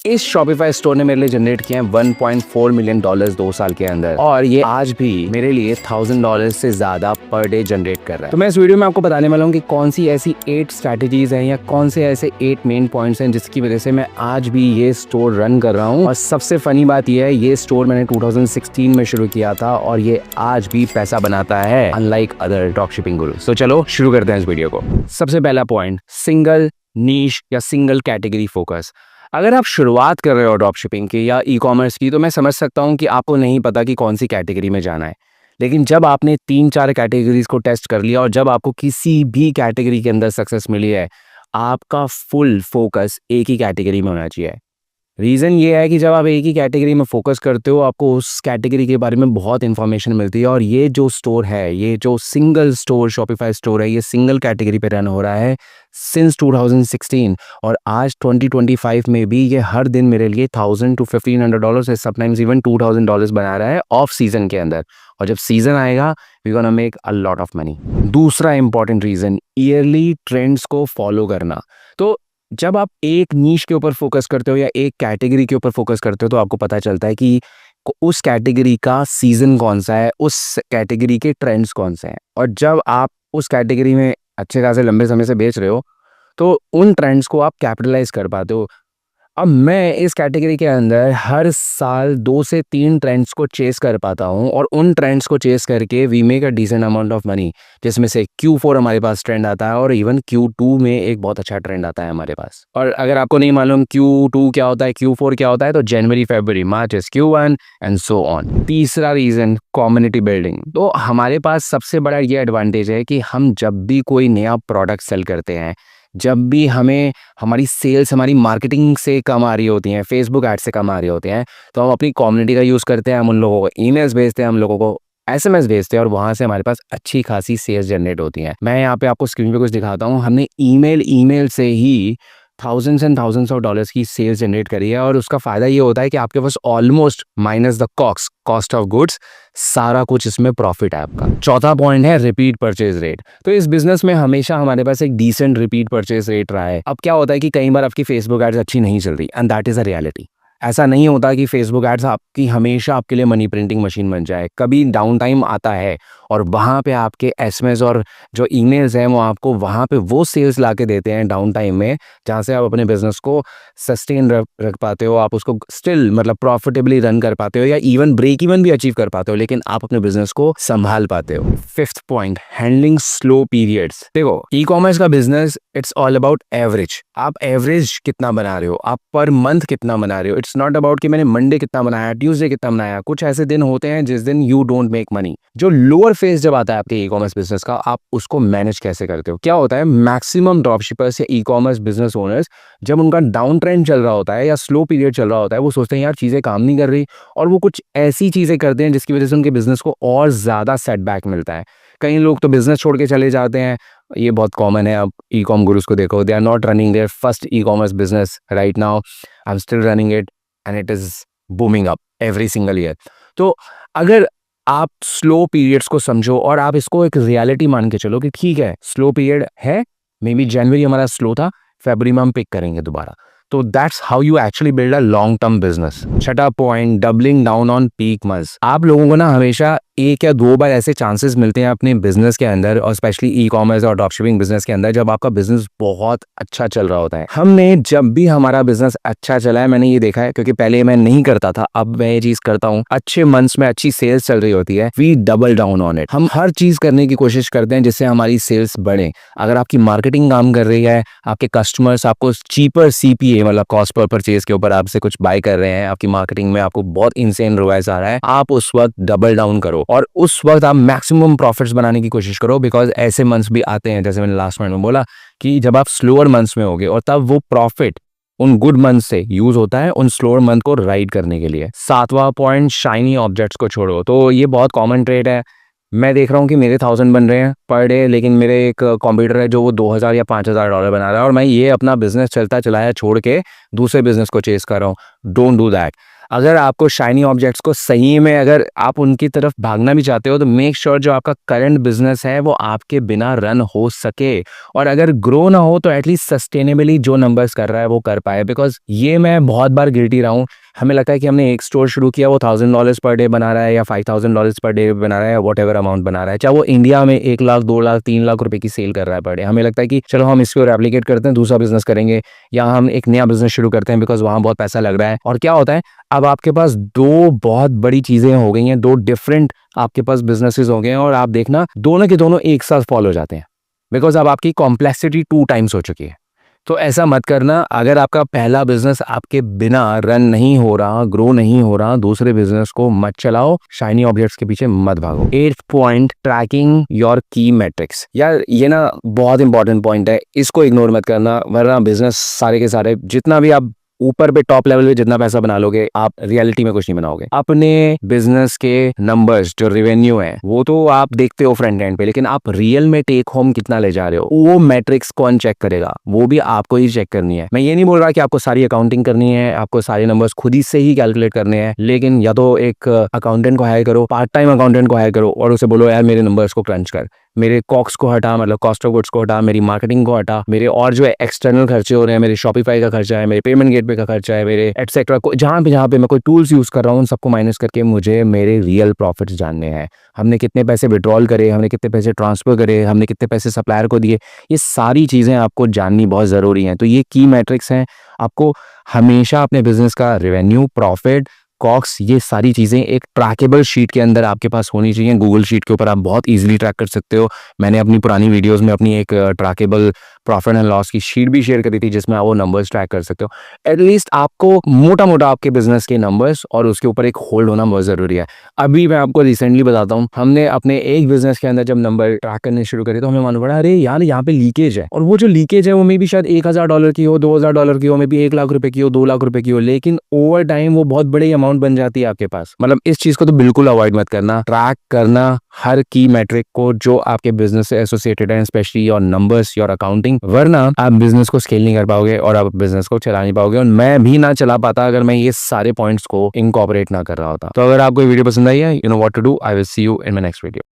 इस Shopify store ने मेरे लिए जनरेट किए हैं $1.4 मिलियन 2 साल के अंदर, और ये आज भी मेरे लिए $1000 से ज्यादा पर डे जनरेट कर रहा है। तो मैं इस वीडियो में आपको बताने वाला हूँ कि कौन सी ऐसी 8 स्ट्रैटेजीज हैं या कौन से ऐसे 8 मेन पॉइंट्स हैं जिसकी वजह से मैं आज भी ये स्टोर रन कर रहा हूँ। और सबसे फनी बात यह है, ये स्टोर मैंने 2016 में शुरू किया था और ये आज भी पैसा बनाता है, unlike other drop shipping gurus. तो चलो शुरू करते हैं इस वीडियो को। सबसे पहला पॉइंट, सिंगल नीश या सिंगल कैटेगरी फोकस। अगर आप शुरुआत कर रहे हो ड्रॉप शिपिंग की या ई कॉमर्स की, तो मैं समझ सकता हूँ कि आपको नहीं पता कि कौन सी कैटेगरी में जाना है। लेकिन जब आपने 3-4 कैटेगरीज को टेस्ट कर लिया और जब आपको किसी भी कैटेगरी के अंदर सक्सेस मिली है, आपका फुल फोकस एक ही कैटेगरी में होना चाहिए। रीज़न ये है कि जब आप एक ही कैटेगरी में फोकस करते हो, आपको उस कैटेगरी के बारे में बहुत इन्फॉर्मेशन मिलती है। और ये जो स्टोर है, ये जो सिंगल स्टोर शॉपिफाई स्टोर है, ये सिंगल कैटेगरी पे रन हो रहा है सिंस 2016, और आज 2025 में भी ये हर दिन मेरे लिए $1000 to $1500 से समटाइम्स इवन $2000 बना रहा है ऑफ सीजन के अंदर। और जब सीजन आएगा, we gonna make a lot of money. दूसरा इंपॉर्टेंट रीज़न, ईयरली ट्रेंड्स को फॉलो करना। तो जब आप एक नीश के ऊपर फोकस करते हो या एक कैटेगरी के ऊपर फोकस करते हो, तो आपको पता चलता है कि उस कैटेगरी का सीजन कौन सा है, उस कैटेगरी के ट्रेंड्स कौन से हैं। और जब आप उस कैटेगरी में अच्छे खासे लंबे समय से बेच रहे हो, तो उन ट्रेंड्स को आप कैपिटलाइज कर पाते हो। अब मैं इस कैटेगरी के अंदर हर साल 2 से 3 ट्रेंड्स को चेस कर पाता हूँ, और उन ट्रेंड्स को चेस करके we make a decent amount of money, जिसमें से Q4 हमारे पास ट्रेंड आता है और इवन Q2 में एक बहुत अच्छा ट्रेंड आता है हमारे पास। और अगर आपको नहीं मालूम Q2 क्या होता है, Q4 क्या होता है, तो जनवरी, फरवरी, मार्च is Q1 and so on. तीसरा रीजन, कम्युनिटी बिल्डिंग। तो हमारे पास सबसे बड़ा ये एडवांटेज है कि हम जब भी कोई नया प्रोडक्ट सेल करते हैं, जब भी हमें हमारी सेल्स हमारी मार्केटिंग से कम आ रही होती हैं, फेसबुक एड से कम आ रही होती हैं, तो हम अपनी कम्युनिटी का यूज़ करते हैं। हम उन लोगों को ईमेल्स भेजते हैं, हम लोगों को एसएमएस भेजते हैं, और वहाँ से हमारे पास अच्छी खासी सेल्स जनरेट होती हैं। मैं यहाँ पे आपको स्क्रीन पे कुछ दिखाता हूँ। हमने ईमेल से ही thousands and thousands of dollars की सेल्स जनरेट करी है। और उसका फ़ायदा ये होता है कि आपके पास almost minus the cost of goods, सारा कुछ इसमें प्रॉफिट है आपका। चौथा पॉइंट है रिपीट परचेज रेट। तो इस बिजनेस में हमेशा हमारे पास एक डिसेंट रिपीट परचेज रेट रहा है। अब क्या होता है कि कई बार आपकी फेसबुक एड्स अच्छी नहीं चल रही, and that is a reality. ऐसा नहीं होता कि फेसबुक एड्स आपकी हमेशा आपके लिए मनी प्रिंटिंग मशीन बन जाए। कभी डाउन टाइम आता है और वहाँ पे आपके एसएमएस और जो ईमेल्स हैं वो आपको वहाँ पे वो सेल्स ला के देते हैं डाउन टाइम में, जहाँ से आप अपने बिजनेस को सस्टेन रख पाते हो, आप उसको स्टिल मतलब प्रॉफिटेबली रन कर पाते हो, या इवन ब्रेक इवन भी अचीव कर पाते हो, लेकिन आप अपने बिजनेस को संभाल पाते हो। Fifth point, handling slow periods. देखो, ई कॉमर्स का business it's all about average. आप एवरेज कितना बना रहे हो, आप पर मंथ कितना बना रहे हो। इट्स नॉट अबाउट कि मैंने मंडे कितना बनाया, ट्यूसडे कितना बनाया। कुछ ऐसे दिन होते हैं जिस दिन यू डोंट मेक मनी। जो लोअर फेज जब आता है आपके ई कॉमर्स बिजनेस का, आप उसको मैनेज कैसे करते हो। क्या होता है, मैक्सिमम ड्रॉप शिपर्स या ई कॉमर्स बिजनेस ओनर्स, जब उनका डाउन ट्रेंड चल रहा होता है या स्लो पीरियड चल रहा होता है, वो सोचते हैं यार चीज़ें काम नहीं कर रही, और वो कुछ ऐसी चीज़ें करते हैं जिसकी वजह से उनके बिजनेस को और ज़्यादा सेटबैक मिलता है। कई लोग तो बिजनेस छोड़ के चले जाते हैं, ये बहुत कॉमन है। आप ई कॉम गुरुज को देखो, they are not running their first e commerce business right now, I am still running it and it is booming up every single year. तो अगर आप स्लो पीरियड्स को समझो और आप इसको एक रियलिटी मान के चलो कि ठीक है, स्लो पीरियड है, मे बी जनवरी हमारा स्लो था, फरवरी में हम पिक करेंगे दोबारा। तो that's how you actually build a long term business. छठा point, doubling down on peak months. आप लोगों को ना हमेशा 1 या 2 बार ऐसे चांसेस मिलते हैं अपने बिजनेस के अंदर, और स्पेशली ई कॉमर्स और ड्रॉपशिपिंग बिजनेस के अंदर, जब आपका बिजनेस बहुत अच्छा चल रहा होता है। हमने जब भी हमारा बिजनेस अच्छा चला है, मैंने ये देखा है, क्योंकि पहले मैं नहीं करता था, अब मैं ये चीज करता हूँ। अच्छे मंथ्स में अच्छी सेल्स चल रही होती है, we double down on it. हम हर चीज करने की कोशिश करते हैं जिससे हमारी सेल्स बढ़े। अगर आपकी मार्केटिंग काम कर रही है, आपके कस्टमर्स आपको चीपर सीपीए मतलब कॉस्ट पर परचेज के ऊपर आपसे कुछ बाय कर रहे हैं, आपकी मार्केटिंग में आपको बहुत इनसेन रोएस आ रहा है, आप उस वक्त डबल डाउन करो और उस वक्त आप मैक्सिमम प्रॉफिट्स बनाने की कोशिश करो। बिकॉज ऐसे मंथ्स भी आते हैं, जैसे मैंने लास्ट में बोला, कि जब आप स्लोअर मंथ्स में होगे, और तब वो प्रॉफिट उन गुड मंथ से यूज होता है उन स्लोअर मंथ को राइड करने के लिए। सातवां पॉइंट, शाइनी ऑब्जेक्ट्स को छोड़ो। तो ये बहुत कॉमन ट्रेड है। मैं देख रहा हूँ कि मेरे 1000 बन रहे हैं पर डे, लेकिन मेरे एक कंप्यूटर है जो वो $2000 या $5000 बना रहा है, और मैं ये अपना बिजनेस चलता चलाया छोड़ के दूसरे बिजनेस को चेस कर रहा हूँ। Don't do that. अगर आपको शाइनी ऑब्जेक्ट्स को सही में अगर आप उनकी तरफ भागना भी चाहते हो तो मेक श्योर जो आपका करंट बिजनेस है वो आपके बिना रन हो सके, और अगर ग्रो ना हो तो एटलीस्ट सस्टेनेबली जो नंबर्स कर रहा है वो कर पाए। बिकॉज ये मैं बहुत बार गिल्टी रहा हूँ। हमें लगता है कि हमने एक स्टोर शुरू किया, वो $1000 पर डे बना रहा है या $5000 पर डे बना रहा है, वॉट एवर अमाउंट बना रहा है, चाहे वो इंडिया में 1 लाख 2 लाख 3 लाख रुपए की सेल कर रहा है पर डे। हमें लगता है कि चलो हम इसको रेप्लिकेट करते हैं, दूसरा बिजनेस करेंगे या हम एक नया बिजनेस शुरू करते हैं बिकॉज वहां बहुत पैसा लग रहा है। और क्या होता है, अब आपके पास दो बहुत बड़ी चीजें हो गई हैं, दो डिफरेंट आपके पास बिजनेसेस हो गए हैं, और आप देखना दोनों के दोनों एक साथ फॉलो हो जाते हैं बिकॉज अब आपकी कॉम्प्लेक्सिटी 2 टाइम्स हो चुकी है। तो ऐसा मत करना। अगर आपका पहला बिजनेस आपके बिना रन नहीं हो रहा, ग्रो नहीं हो रहा, दूसरे बिजनेस को मत चलाओ, शाइनी ऑब्जेक्ट्स के पीछे मत भागो। 8th पॉइंट, ट्रैकिंग योर की मैट्रिक्स। यार ये ना बहुत इंपॉर्टेंट पॉइंट है, इसको इग्नोर मत करना, वरना बिजनेस सारे के सारे जितना भी आप ऊपर पे टॉप लेवल पे जितना पैसा बना लोगे, आप रियलिटी में कुछ नहीं बनाओगे। अपने बिजनेस के नंबर्स जो रेवेन्यू है वो तो आप देखते हो फ्रंट एंड पे, लेकिन आप रियल में टेक होम कितना ले जा रहे हो वो मैट्रिक्स कौन चेक करेगा? वो भी आपको ही चेक करनी है। मैं ये नहीं बोल रहा कि आपको सारी अकाउंटिंग करनी है, आपको सारे नंबर्स खुद ही से ही कैलकुलेट करने हैं, लेकिन या तो एक अकाउंटेंट को हायर करो, पार्ट टाइम अकाउंटेंट को हायर करो और उसे बोलो यार मेरे नंबर्स को क्रंच कर, मेरे कॉक्स को हटा, मतलब कॉस्ट ऑफ गुड्स को हटा, मेरी मार्केटिंग को हटा, मेरे और जो है एक्सटर्नल खर्चे हो रहे हैं, मेरे शॉपिफाई का खर्चा है, मेरे पेमेंट गेटवे का खर्चा है, मेरे एटसेट्रा को जहाँ पे मैं कोई टूल्स यूज कर रहा हूँ उन सबको माइनस करके मुझे मेरे रियल प्रॉफिट्स जानने हैं। हमने कितने पैसे विड्रॉल करे, हमने कितने पैसे ट्रांसफर करे, हमने कितने पैसे सप्लायर को दिए, ये सारी चीजें आपको जाननी बहुत जरूरी है। तो ये की मैट्रिक्स हैं। आपको हमेशा अपने बिजनेस का रेवेन्यू, प्रॉफिट, कॉक्स, ये सारी चीजें एक ट्रैकेबल शीट के अंदर आपके पास होनी चाहिए। गूगल शीट के ऊपर आप बहुत इजीली ट्रैक कर सकते हो। मैंने अपनी पुरानी वीडियोस में अपनी एक ट्रैकेबल प्रॉफिट एंड लॉस की शीट भी शेयर करी थी जिसमें आप वो नंबर्स ट्रैक कर सकते हो। एटलीस्ट आपको मोटा मोटा आपके बिजनेस के नंबर्स और उसके ऊपर एक होल्ड होना बहुत जरूरी है। अभी मैं आपको रिसेंटली बताता हूँ, हमने अपने एक बिजनेस के अंदर जब नंबर ट्रैक करने शुरू करे तो हमें मालूम पड़ा अरे यार यहाँ पे लीकेज है, और वो जो लीकेज है वो मे भी शायद $1000 की हो, $2000 की हो, मे भी 1 लाख रुपए की हो, 2 लाख रुपए की हो, लेकिन ओवर टाइम वो बहुत बड़ी अमाउंट बन जाती है आपके पास। मतलब इस चीज को तो बिल्कुल अवॉइड मत करना। ट्रैक करना हर की मैट्रिक को जो आपके बिजनेस से एसोसिएटेड है, specially your numbers, your accounting, वरना आप बिजनेस को स्केल नहीं कर पाओगे और आप बिजनेस को चला नहीं पाओगे। और मैं भी ना चला पाता अगर मैं ये सारे पॉइंट्स को इनकॉर्पोरेट ना कर रहा होता। तो अगर आपको वीडियो पसंद आई है, you know what to do. I will see you in my next video.